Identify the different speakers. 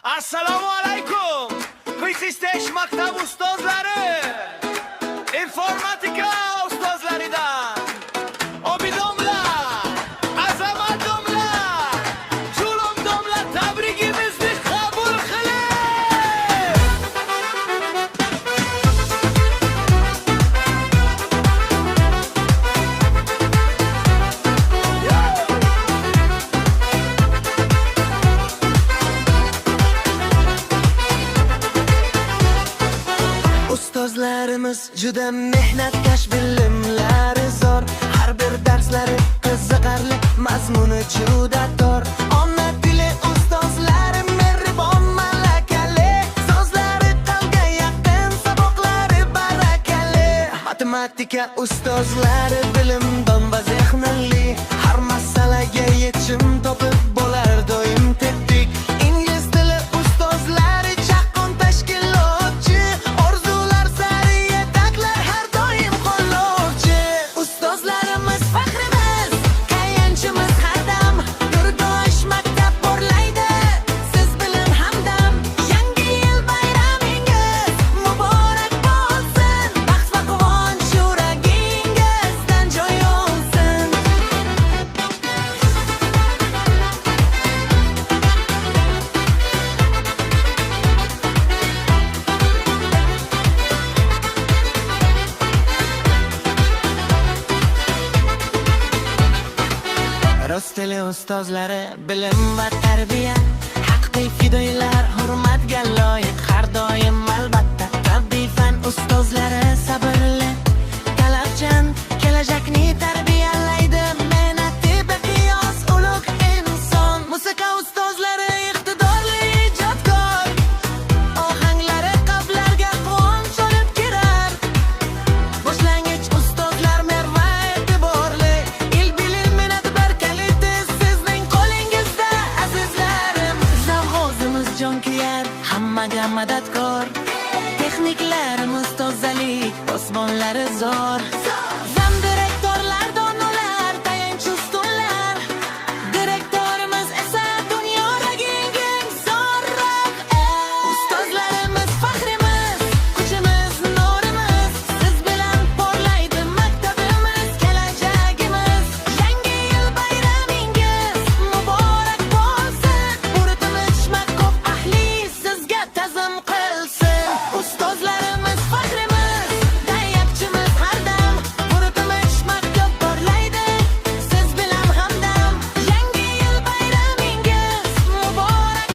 Speaker 1: Assalomu alaykum. Quiz maktab ustozlari, informatika ustozlaridan Obidomlar, Azamat domlar, Julom domlar tabrigimizni qabul qiling. Ustozlarimiz juda mehnatkash, bilimlari zo'r. Har bir darslari qiziqarli, mazmuni juda tor. Ona tili ustozlari mehribon, malakali, so'zlari qalbga yaqin, saboqlari barakali. Matematika ustozlari bilimdon va zehnli, har masalaga yechim topib bo'lar doim tetik. Ingliz tili ustozlari chaqqon tashkilotchi, orzular sari yetaklar, har doim qo'llovchi. Ustozlarimiz faxrimiz, tayanchimiz har dam. Yurtdosh maktab porlaydi, siz bilan hamdam. Yangi yil bayramingiz muborak bo'lsin, baxt va quvonch yuragingizdan joy olsin. Rus tili ustozlari, bilim va tarbiya, haqiqiy fidoyilar, hurmatga loyiq har doim albatta. Tabiiy fan ustozlari sabrli, talabchan, kelajakni tarbiyalaydi. Mehnati beqiyos ulug' inson. Musiqa ustozlari iqtidorli, ijodkor, ohanglari qalblarga quvonch olib kirar. Boshlang'ich ustozlar merva e'tiborli, il bilim mehnat barkaliti sizning qo'lingizda azizlarim. Zavg'ozimiz jon kuyar, hammaga madadkor, texniklarimiz tozalik, osmonlari zo'r.